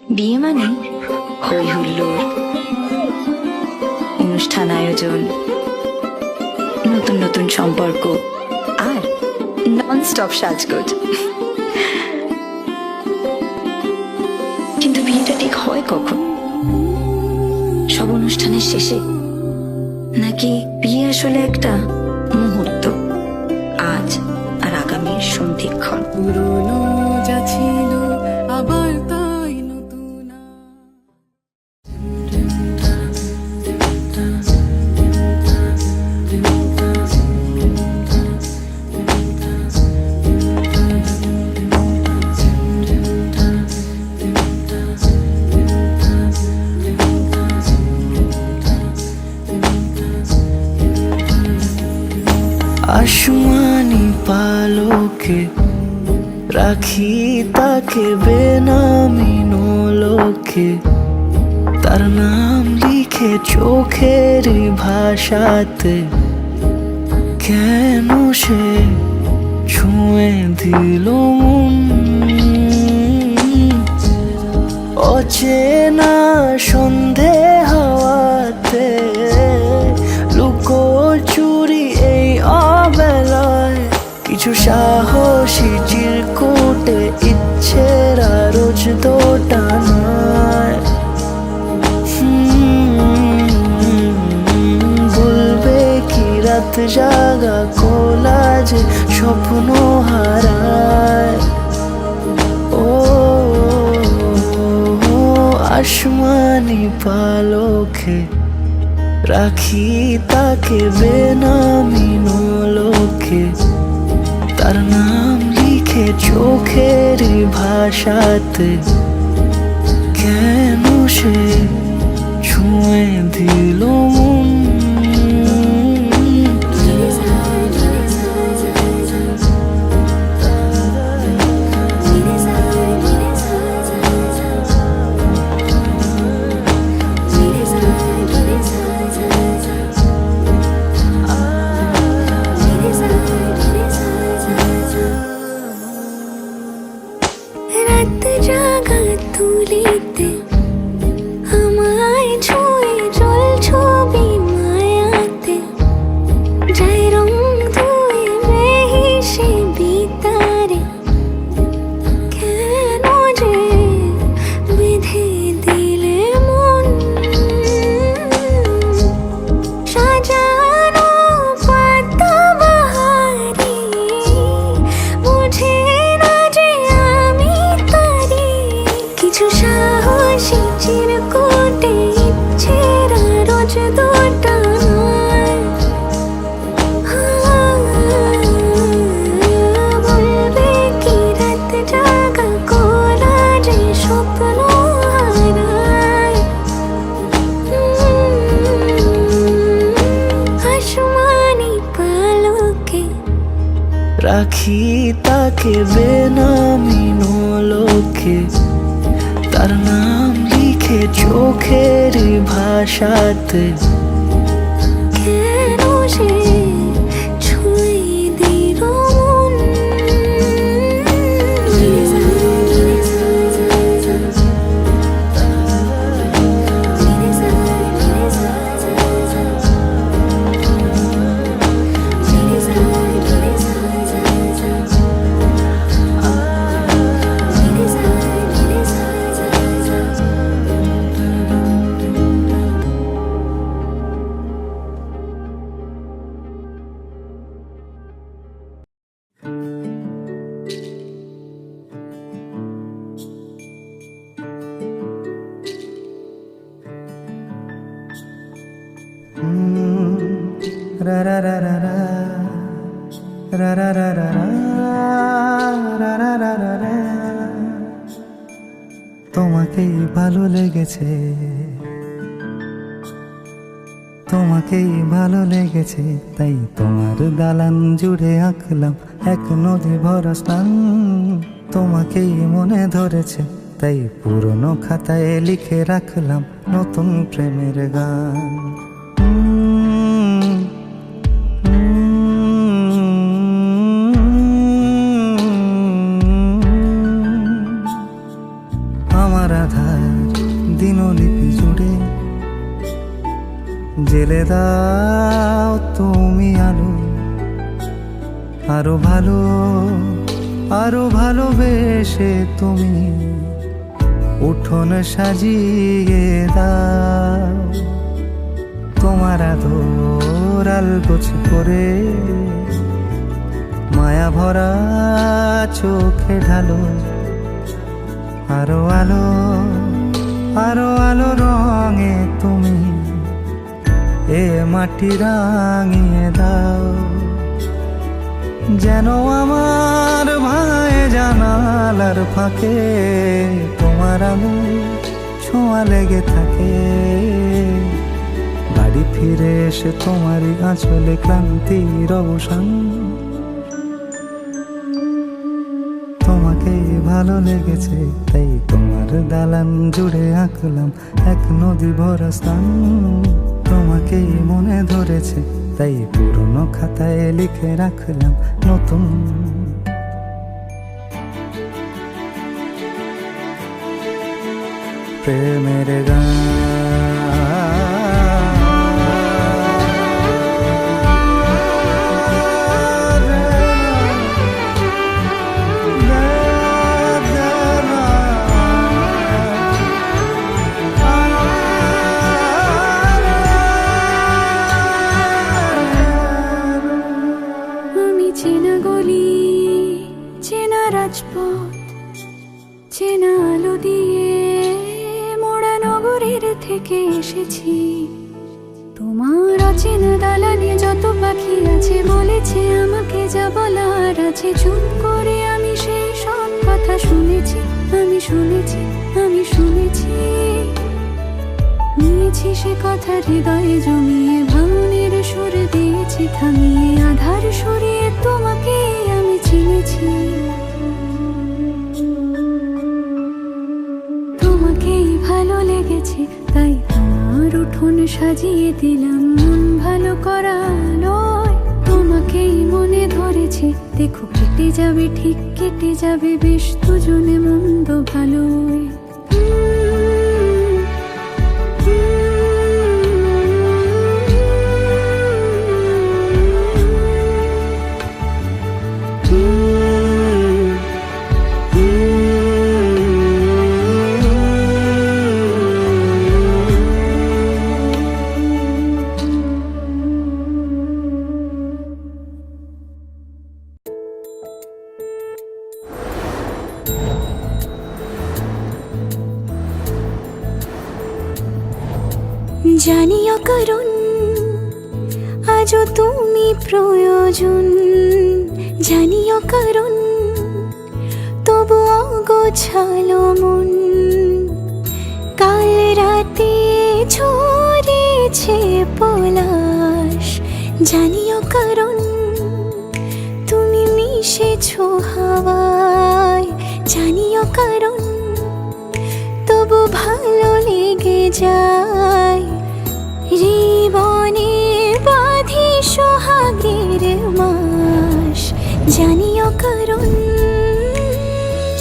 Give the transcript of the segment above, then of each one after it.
বিয়ে মানে হই হুল্লোড়, অনুষ্ঠান আয়োজন, নতুন নতুন সম্পর্ক আর নন স্টপ সাজগোজ। কিন্তু বিয়েটা ঠিক হয় কখন? সব অনুষ্ঠানের শেষে, নাকি বিয়ে আসলে একটা মুহূর্ত, আজ আর আগামীর সন্ধিক্ষণ? পুরনো যা ছিল আবার তাই নতুন। আসমানি পালকে রাখি তাকে বেনামি নোলকে, তার নাম লিখে চোখের ভাষাতে। কেন সে ছুঁয়ে দিল মন, অচেনা সন্ধে হাওয়াতে, লুকো চুরি এই অবেলায়। কিছু সাহসী চিরকুটে ইচ্ছের রোজ দোটানায়। বলবে কি রাত জাগা কোলাজে স্বপ্ন হারায়। ও আসমানি পালকে রাখি তাকে বেনামি নোলকে, তার নাম লিখে চোখের ভাষাতে। কেন সে ছুঁয়ে দিল মন, রাত জাগা তুলিতে আমায় ছুঁয়ে জল ছবি মায়াতে। যাই রং ধুয়ে বেহিসে বিতারে, কেন যে বেঁধে দিলে মন। সাজানো পাতা বাহারি বুঝে না যে আমি তারি। কিছু সাহসী চিরকুটে ইচ্ছেরা রোজ দোটানায়। বলবে কি রাত জাগা কোলাজে স্বপ্ন হারায়। আসমানি পালকে রাখি তাকে বেনামি নোলকে, তার নাম লিখে চোখের ভাষাতে। কেন সে ছুঁয়ে দিল মন। রা রা রা রা রা, রা রা রা রা রা, রা রা রা রা রা। তোমাকেই ভালো লেগেছে, তোমাকেই ভালো লেগেছে, তাই তোমার দালান জুড়ে আঁকলাম এক নদী ভরা স্থান। তোমাকেই মনে ধরেছে, তাই পুরনো খাতায় লিখে রাখলাম নতুন প্রেমের গান। আমার আধার আর দিনলিপি জুড়ে জেলে দাও তুমি আলো, আরো ভালো আরো ভালোবেসে তুমি উঠোন সাজিয়ে দাও। তোমার আদর আলগোছ করে মায়া ভরা চোখে ঢালো, আরো আলো আরো আলো রঙে তুমি এ মাটি রাঙিয়ে দাও। যেন আমার ভাই জানালার ফাঁকে তোমার আলো ছোঁয়া লেগে থাকে। বাড়ি ফিরে এসে তোমারই আঁচলে ক্লান্তির অবসান। তোমাকে ভালো লেগেছে তাই তোমার দালান জুড়ে আঁকলাম এক নদী ভরা স্থান। তোমাকেই মনে ধরেছে তাই পুরনো খাতায় লিখে রাখলাম নতুন। প্রেমের গান চেনা গলি, চেনা রাজপথ, চেনা আলো দিয়ে মোড়া নগরের থেকে এসেছি। তোমার অচেনা দালানে যত পাখি আছে বলেছে আমাকে যা বলার আছে। চুপ করে আমি সেই সব কথা শুনেছি, আমি শুনেছি, আমি শুনেছি। নিয়েছি সে কথা হৃদয়ে জমিয়ে, ভাঙনের সুর দিয়েছি থামিয়ে। আধার সরিয়ে তোমাকে আমি চিনেছি। তোমাকেই ভালো লেগেছে তাই আমার উঠোন সাজিয়ে দিলাম মন ভালো করা নয়। তোমাকেই মনে ধরেছে দেখো কেটে যাবে, ঠিক কেটে যাবে বেশ দুজনে মন্দ ভালোই। জানিও কারণ আজও তুমি প্রয়োজন, জানিও কারণ তবু অগোছালো মন। কাল রাতে ঝরেছে পলাশ, জানিও কারণ তুমি মিশেছো হাওয়ায়। জানিও কারণ তবু ভালো লেগে যায়। জীবনে বাঁধি সোহাগের মাস, জানিও কারণ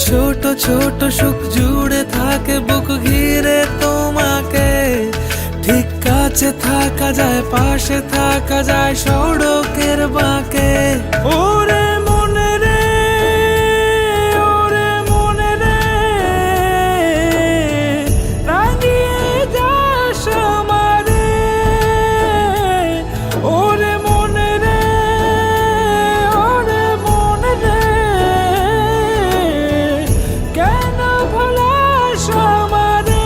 ছোট ছোট সুখ জুড়ে থাকে বুক ঘিরে তোমাকে। ঠিক কাছে থাকা যায়, পাশে থাকা যায় সড়কের বাঁকে। ওরে মনে রে, ওরে মনে রে, রাঙিয়ে যাস আমারে। ওরে মনে রে, ওরে মনে রে, কেন ভোলাস আমারে।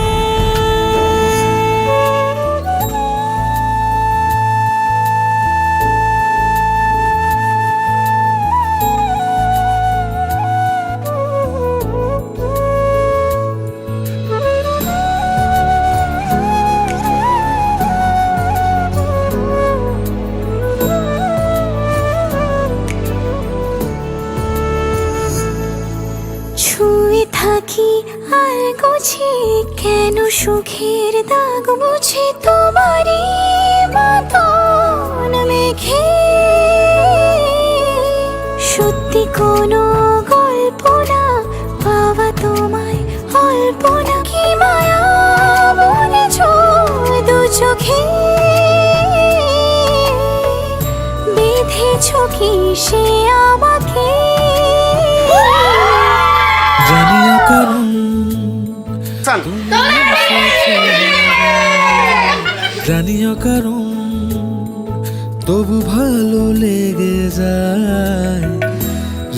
ছুঁয়ে থাকি আর গোছি কেন সুখের দাগ বুঝে তোমারই মতন মেঘে। সত্যি কোনো গল্প না পাওয়া তোমায় অল্প না কি মায়া চান? জানিও কারণ তবু ভালো লেগে যায়,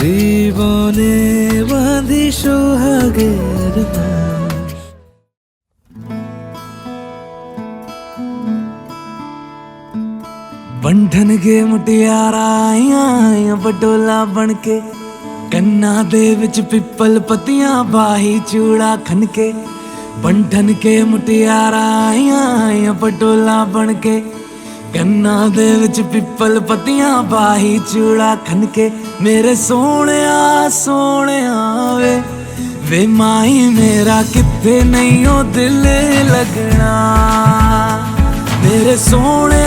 জীবনে বাঁধি সোহাগের বাঁশ। बंधन के मुटियारा आईया बटोला बन के, कन्ना दे विच पिपल पतियां बाही चूड़ा खन के। बंधन के मुटियारा आईया बटोला बन के, कन्ना दे विच पिपल पतियां बाही चूड़ा खन के। मेरे सोने वे माही मेरा किथे नहीं ओ दिल लगना। मेरे सोने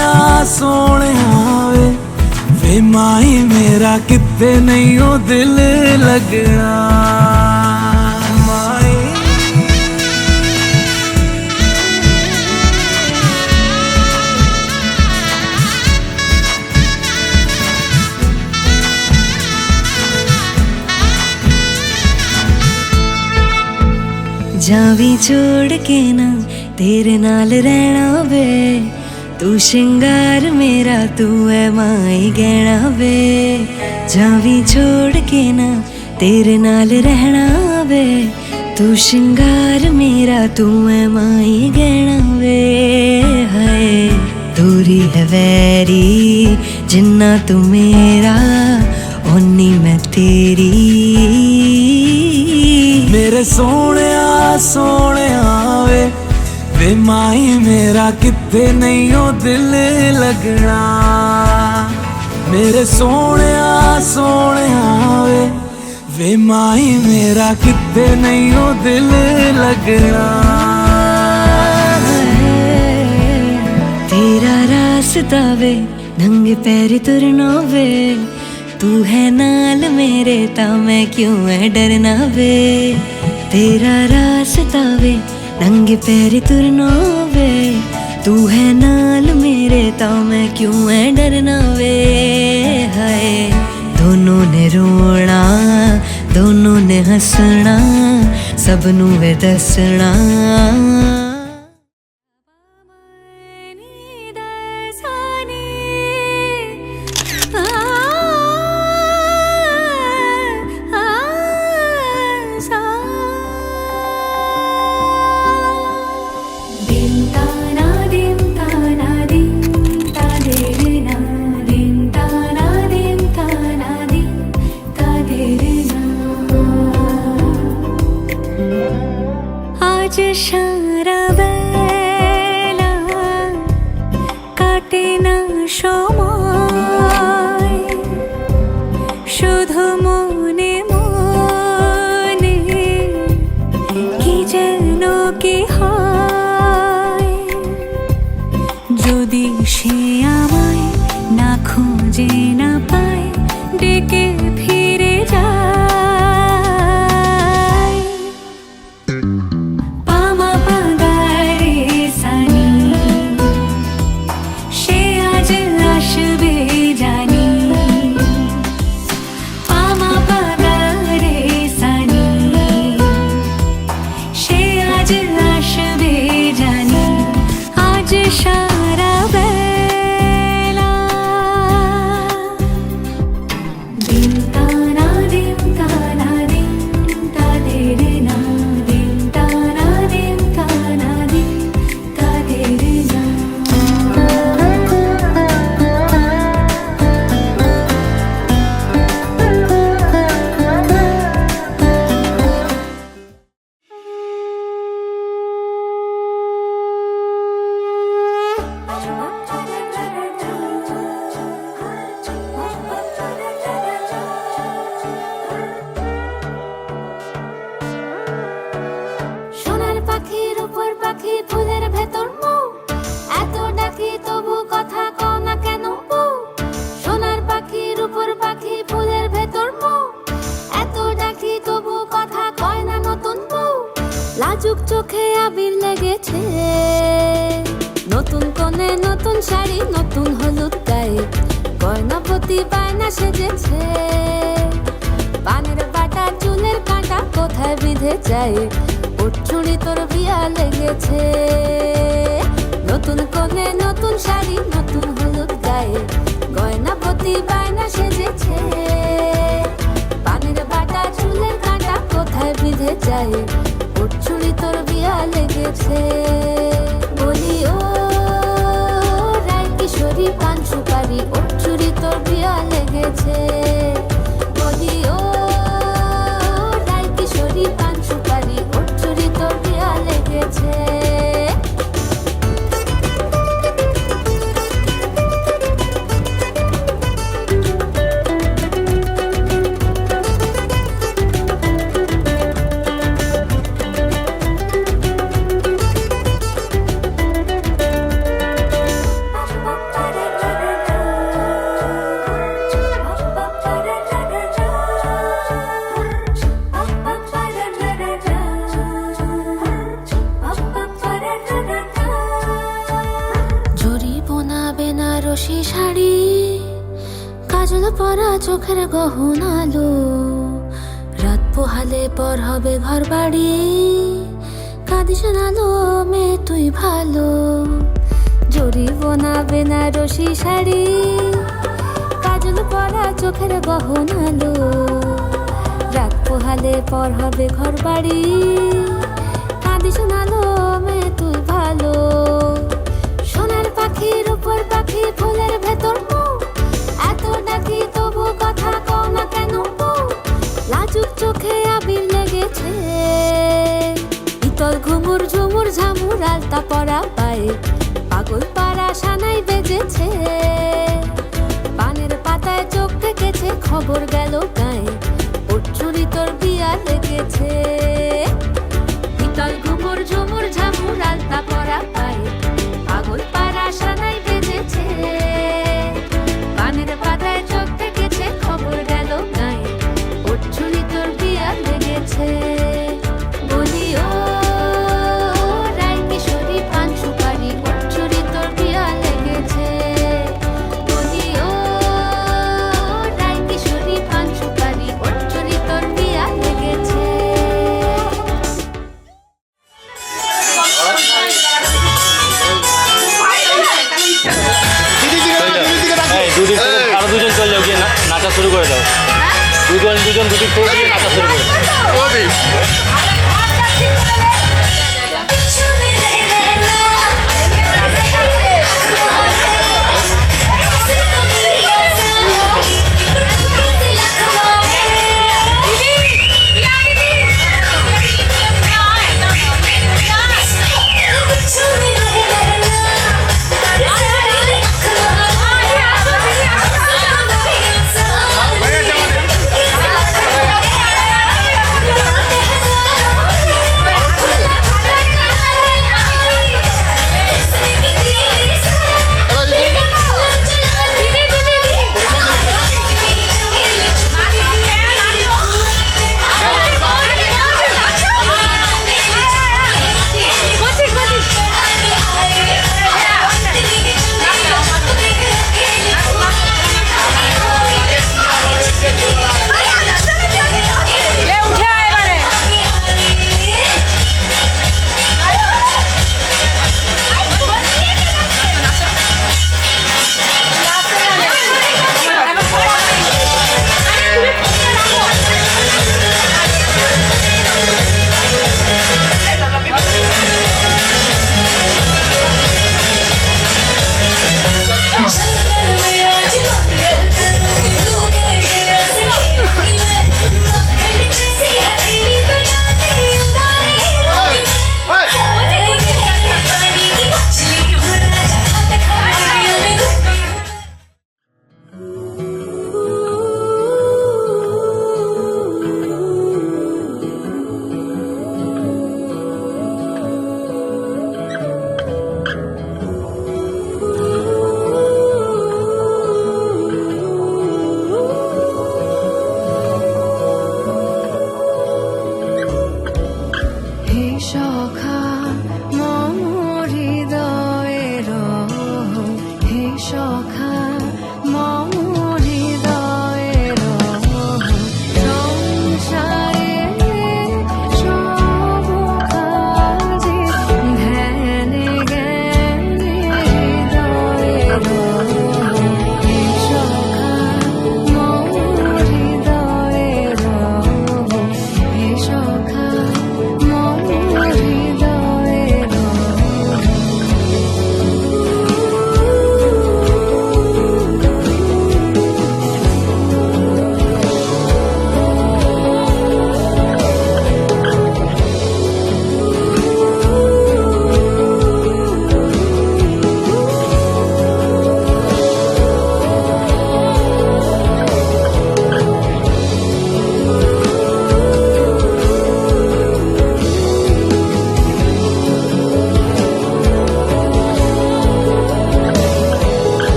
वे माही मेरा किथे नहीं ओ दिल लगना। माही जावी छोड़ के ना तेरे नाल रहना वे, तू श्रृंगार मेरा तू है माई गहना वे। जावी छोड़ के ना तेरे नाल रहना वे, तू श्रृंगार मेरा तू है माई गहना वे। हाय दूरी है वैरी जिन्ना तू मेरा ओनी मैं तेरी। मेरे सोने वे माही मेरा किथे नहीं ओ दिल लगना। मेरे सोने वे माही मेरा किथे नहीं ओ दिल लगना। तेरा रास्ता वे नंगे पैर तुरना वे, तू है नाल मेरे ता मैं क्यों है डरना वे। तेरा रास्ता वे नंगे पैर तुरना वे, तू है नाल मेरे ता मैं क्यों है डरना वे। हाय दोनों ने रोना दोनों ने हंसना, सबनू वे दसना। आज সারা বেলা কাটে না সময়, শুধু মনে মনে কি যেন কি হয়। যদি সে আমায় না খুঁজে না পায়, ডেকে ফিরে যায়। পামা পাগারে সানি সে আজ আসবে জানি। পামা পাগারে সানি সে আজ আসবে জানি। আজ সারা বেলা দিন তানা দিন তানা দিন তাদের না, দিন তানা দিন তানা দিন তাদের না। সোনার পাখির উপর পাখি ফুলের ভেতর মৌ, এত ডাকি তবু কথা কও না কেন বউ। সোনার পাখির উপর পাখি ফুলের ভেতর মৌ, এত ডাকি তবু কথা কয় না নতুন বউ। লাজুক চোখে আবির লেগেছে, নতুন কোণে নতুন শাড়ি নতুন হলুদ গায়ে, গয়নাপতি বায়না সেজেছে। পানের বাটা চুলের কাঁটা কোথায় বিঁধে যায়, ওর চুড়ি তোর বিয়া লেগেছে, নতুন কোণে নতুন শাড়ি নতুন হলুদ গায়ে, গয়না প্রতি বায়না সেজেছে, পানের বাটা চুলের কাঁটা কোথায় বিঁধে যায়, ওর চুড়ি তোর বিয়া লেগেছে। বলি ও রায় কিশোরী পান সুপারি, ওর চুড়ি তোর বিয়া লেগেছে। বলি ও রায় কিশোরী পান সুপারি, ওর চুড়ি তোর বিয়া লেগেছে। বেনারসি শাড়ি, কাজল পরা চোখের গহনা আলো, রাত পোহালে পর হবে ঘর বাড়ি, কাঁদিস না লো মেয়ে তুই ভালো। জরি বোনা বেনারসি শাড়ি, কাজল পরা চোখের গহনা আলো, রাত পোহালে পর হবে ঘর বাড়ি, কাঁদিস না লো মেয়ে তুই ভালো। সোনার পাখির উপর পাখি ফুলের ভেতর এত ডাকি তবু কথা কও না কেন, লাজুক চোখে আবির লেগেছে, ইতল ঘুমুর ঝুমুর ঝামুর আলতা পরা পায়ে, পাগল পাড়া সানাই বেজেছে, পানের পাতায় চোখ থেকেছে খবর গেল গায়ে, ওর চুরি তোর বিয়া লেগেছে। ইতল ঘুমুর ঝুমুর ঝামুর আলতা পরা পায়ে, পাগল পাড়া সানাই বেজেছে, পানের পাতায় চোখ থেকেছে খবর গেল গায়ে, ওর চুরি তোর বিয়া লেগেছে। বলি ও রায় কিশোরী পান সুপারি, ওর চুরি তোর বিয়া লেগেছে। বলি ও রায় কিশোরী পান সুপারি, ওর চুরি তোর বিয়া লেগেছে। দুদিক থেকে আরো দুজন চলে যাও, গিয়ে নাচা শুরু করে দাও। দুজন দুদিক থেকে গিয়ে নাচা শুরু করে দাও।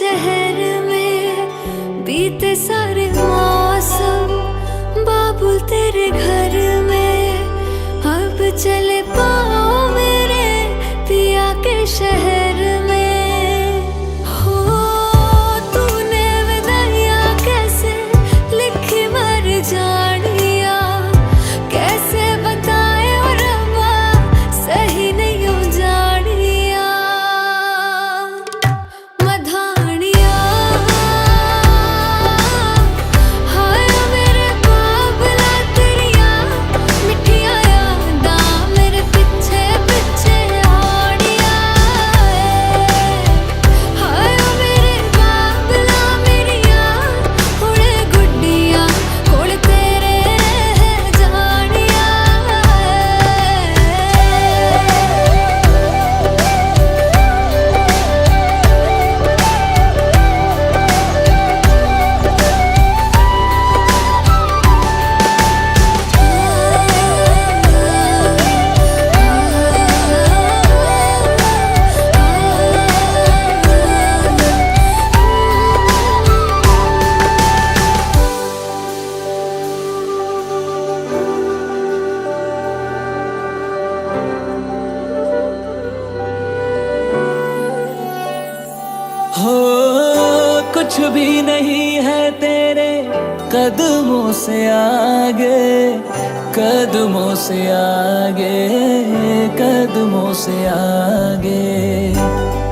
शहर में बीते सारे मौसम, बाबुल तेरे घर में अब चले पाओ मेरे पिया के शहर में। हो तूने विदाइयाँ कैसे लिखी मर जानिया, कैसे बताए और रब्बा सही नहीं हो जानिया। मधानिया हाय मेरे बाबला तेरिया मिठिया यादा मेरे पीछे पीछे आड़िया। हाय मेरे बाबला मेरिया हुणे गुड्डिया कोल तेरे जानिया। हो कुछ भी नहीं है तेरे कदमों से आगे, कदमों से आगे, कदमों से आगे।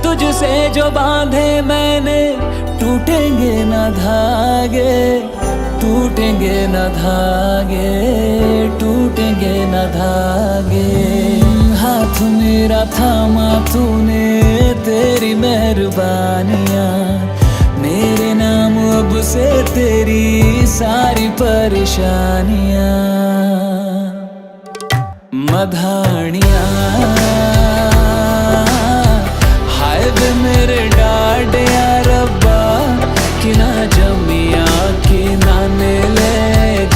तुझसे जो बांधे मैंने टूटेंगे ना धागे, टूटेंगे ना धागे, टूटेंगे ना धागे। हाथ मेरा थामा तूने तेरी मेहरबानियाँ, मेरे नाम अब से तेरी सारी परेशानियाँ। मधानियाँ हाय वे मेरे डाडिया रब्बा कि ना जमिया कि ना ले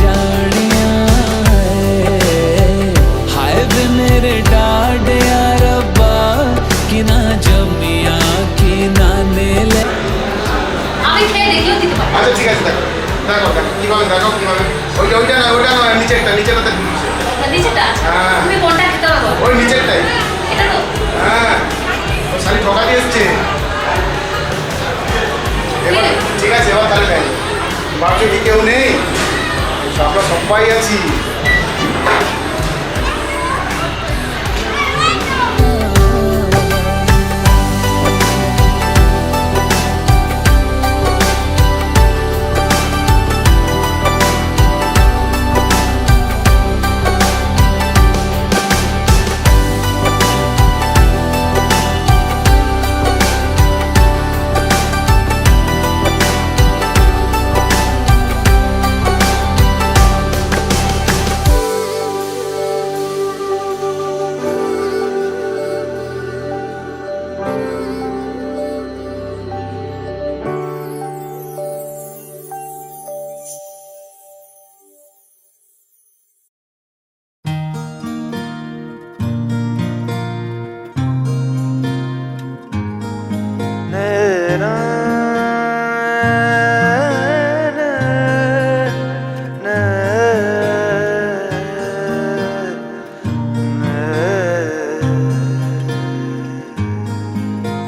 जानिया। हाय वे मेरे डाडिया रब्बा कि ना जमिया कि ना ले। আমি খেয়ে দেখলেও দিতে পারি। আচ্ছা ঠিক আছে, দেখো দেখো দেখো কিভাবে, দেখো কিভাবে। ওইটা না, ওইটা না, নিচেরটা নিচেরটা দিচ্ছে। নিচেটা হ্যাঁ। তুমি কোনটা খেতে পারো? ওই নিচেরটাই। এটা তো হ্যাঁ ও শালি ঠকা দিয়ে এসছে। এবার ঠিক আছে, এবার তাহলে খাই। ভাবছি কি কেউ নেই, আমরা সবাই আছি।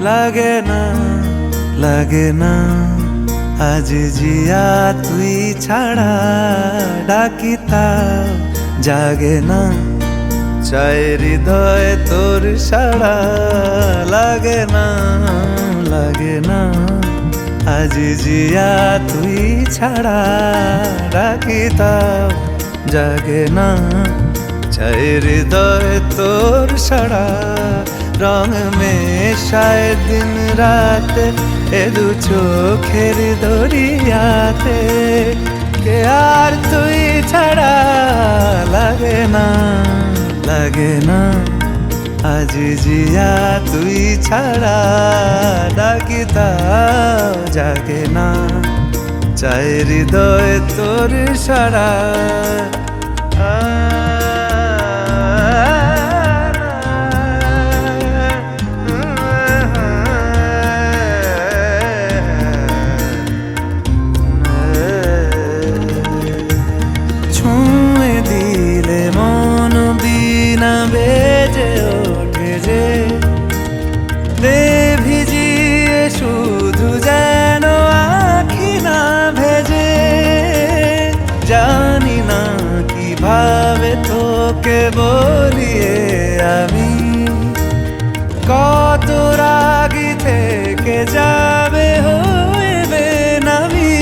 লাগে না লাগে না আজ জিয়া তুই ছাড়া, ডাকিতা জাগে না চাই হৃদয় তোর সাড়া। লাগে না লাগে না আজ জিয়া তুই ছাড়া, ডাকিতা জাগে না চাই হৃদয় তোর সাড়া। রং মেশায় দিন রাতে এ দু চোখের দরিয়াতে, কে আর তুই ছাড়া। লাগে না লাগে না আজ জিয়া তুই ছাড়া, ডাকিতা জাগে না চাই হৃদয় তোর সাড়া। তোকে বলিয়ে আমি কত রাগি থেকে যাবে হইবে নামি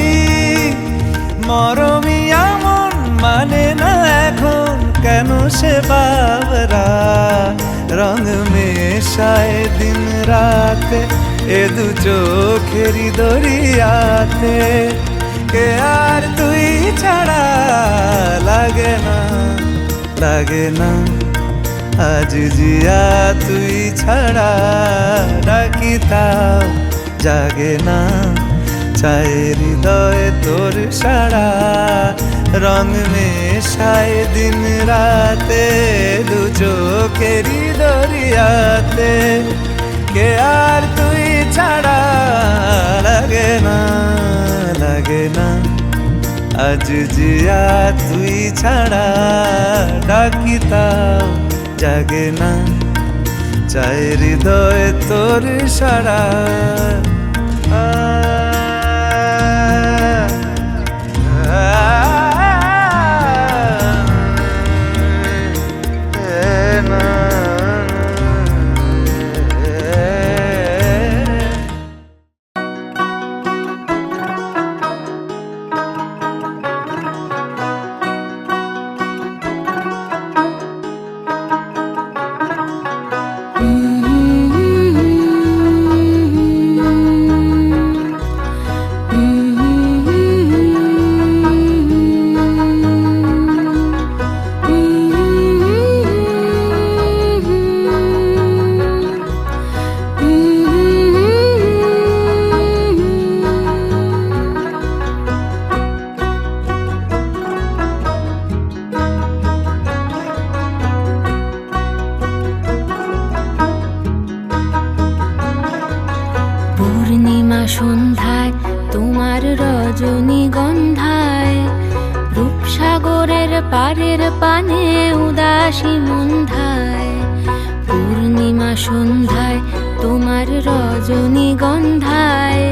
মরমি এমন মানে না এখন কেন সে বাবরা রং মেশায় দিন রাতে এ দু চোখেরি দরিয়াতে কে আর তুই ছাড়া লাগে না আজ জিয়া তুই ছাড়া ডাকি তাও জাগে না চায় হৃদয় তোর সারা রং মেশায় দিন রাতে দু চোখেরি দরিয়াতে কে আর তুই ছাড়া লাগে না আজ জিয়া তুই ছাড়া ডাকি তাও জাগে না চায় হৃদয় তোর সারা পূর্ণিমা সন্ধ্যায় তোমার রজনীগন্ধায় রূপসাগরের পারের পানে উদাসী মন্ধায় পূর্ণিমা সন্ধ্যায় তোমার রজনীগন্ধায়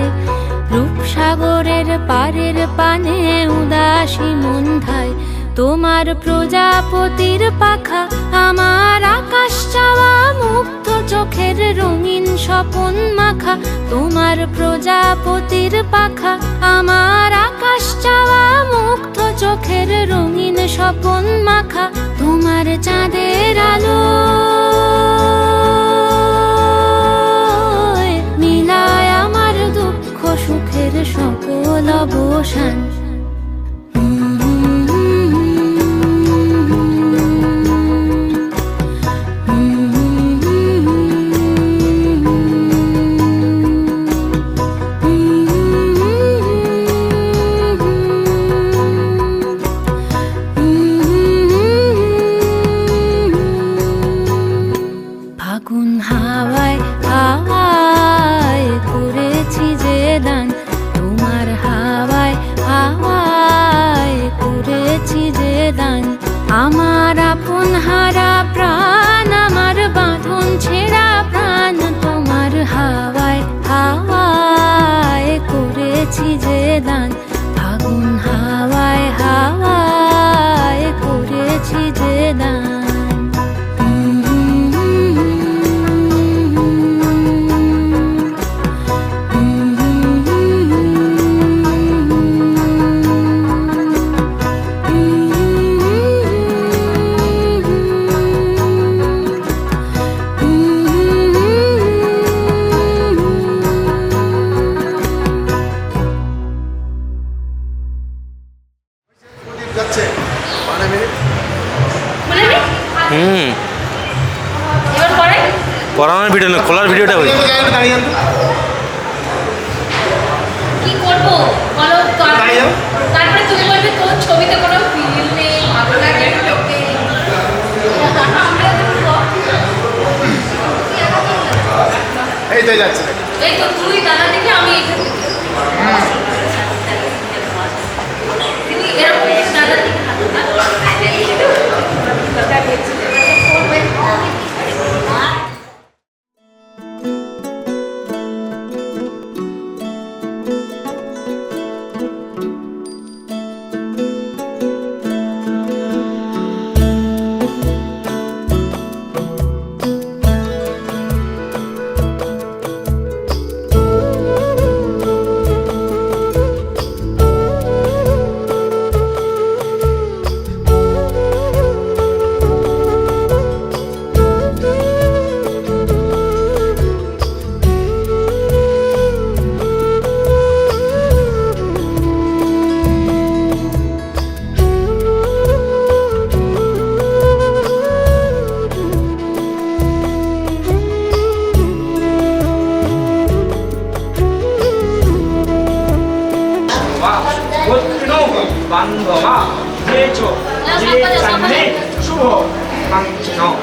রূপসাগরের পারের পানে উদাসী মন্ধায় তোমার প্রজাপতির পাখা আমার আকাশ চাওয়া মুগ্ধ চোখের রঙিন স্বপন মাখা তোমার প্রজাপতির পাখা আমার আকাশ চাওয়া মুগ্ধ চোখের রঙিন স্বপন মাখা তোমার চাঁদের আলো মিলায় আমার দুঃখ সুখের সকল অবসান ফাগুন হাওয়ায় হাওয়ায় করেছি যে দান তোমার হাওয়ায় হাওয়ায় করেছি যে দান আমার আপন হারা প্রাণ আমার বাঁধন ছেঁড়া প্রাণ তোমার হাওয়ায় হাওয়ায় করেছি যে দান ফাগুন হাওয়ায় হাওয়ায় করেছি যে দান যাচ্ছে 12 মিনিট এবার পরে পড়ানোর ভিডিও না খোলার ভিডিওটা ওই কি করবো বলো তারপরে তুমি বলবে তোর ছবিতে কোনো ফিল নেই ভালো লাগে লোকে এই তো যাচ্ছে এই তো তুই দাদা দেখে আমি এরকম দাদা দেখে বান্ধবা যেচ যে চান্নে শুভ কাঞ্চন।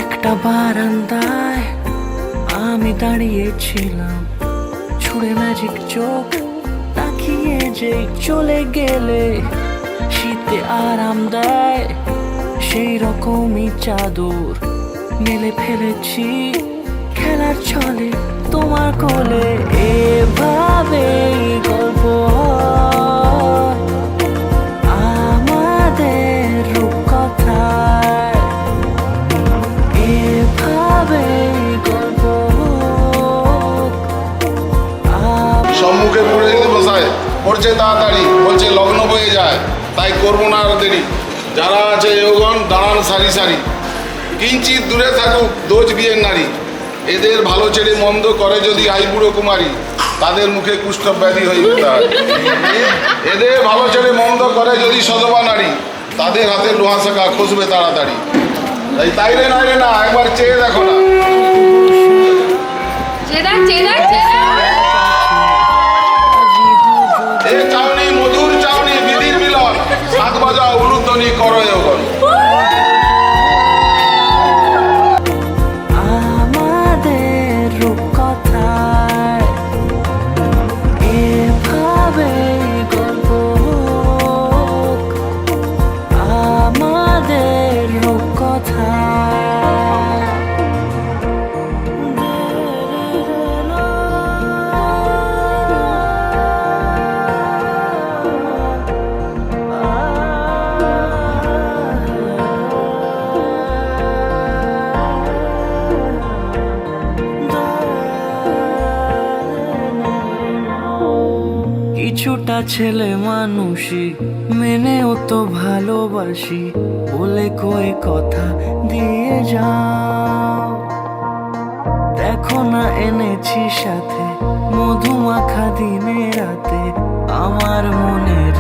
একটা বারান্দায় আমি দাঁড়িয়েছিলাম, ছুঁড়ে ম্যাজিক চোখ তাকিয়ে যে চলে গেলে, শীতে আরাম দেয় সেই রকমই চাদর মেলে ফেলেছি খেলার ছলে তোমার কোলে। এভাবে গল্প হয় আমাদের রূপকথায়, এভাবে গল্প হোক। সম্মুখে পড়ে যেতে বসায় পড়ছে তাড়াতাড়ি, বলছে লগ্ন বয়ে যায়, তাই করবো না আর দেরি। যারা আছে এগোগণ দাঁড়ান সারি সারি, কিঞ্চিত দূরে থাকুক দোজ বিয়ের নারী। এদের ভালো ছেড়ে মন্দ করে যদি আইবুড়ো কুমারী, তাদের মুখে কুষ্ঠ ব্যাধি হইবে তার। এদের ভালো ছেড়ে মন্দ করে যদি সধবা নারী, তাদের হাতে লোহা শাখা খসবে তাড়াতাড়ি। তাই রে নাই রে না, একবার চেয়ে দেখো না। এ চাউনি মধুর চাউনি বিধির মিলন, সাত বাজাও উলুধ্বনি করো এগোগণ। আমাদের রূপকথায় এভাবে গল্প হোক আমাদের রূপকথায়। কিছুটা ছেলে মানুষই মেনেও তো ভালোবাসি, বলে কয়ে কথা দিয়ে যাও। দেখো না এনেছি সাথে মধুমাখা দিনে রাতে আমার মনের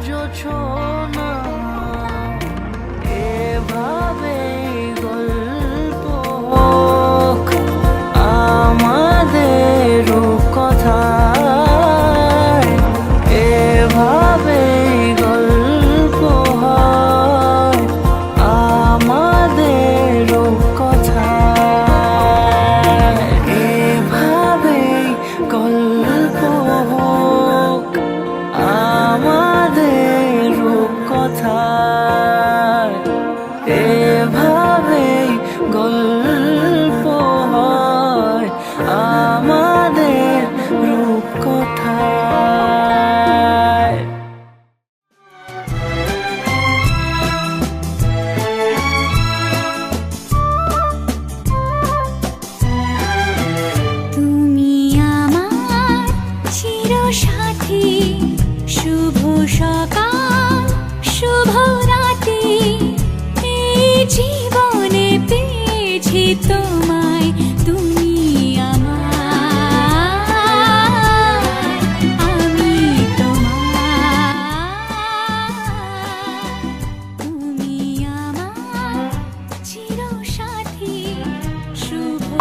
জোছনা। এভাবে গল্প হোক আমাদের কথা, এভাবে গল্প হয় আমাদের কথা, এভাবে গল্প হোক আমাদের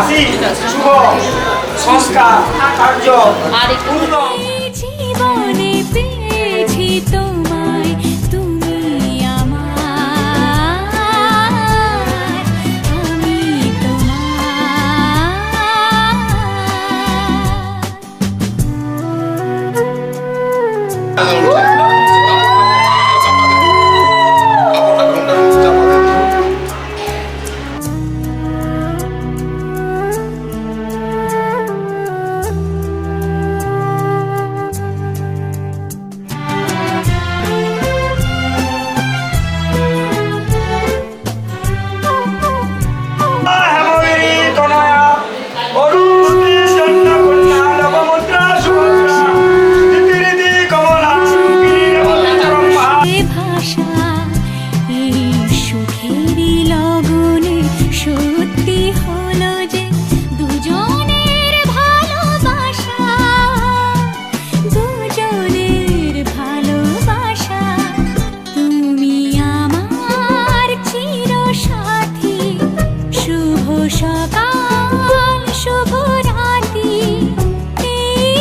আসি শুভ সংস্কার কার্য আর একটু পূর্ণ জীবনে পেয়েছি তোমায়, তুমি আমার, আমি তোমার। হেমগিরি তনয়া অরুণী চন্দ্রকন্যা নবমুদ্রা সুভদ্রা রীতি কমলা গিরিবল্লচরম এ ভাষা এই সুখেরই লগনে সত্যি হলো যে দুজনের ভালোবাসা, দুজনের ভালোবাসা। তুমি আমার চিরসাথী, শুভ সকাল শুভ রাতি, এই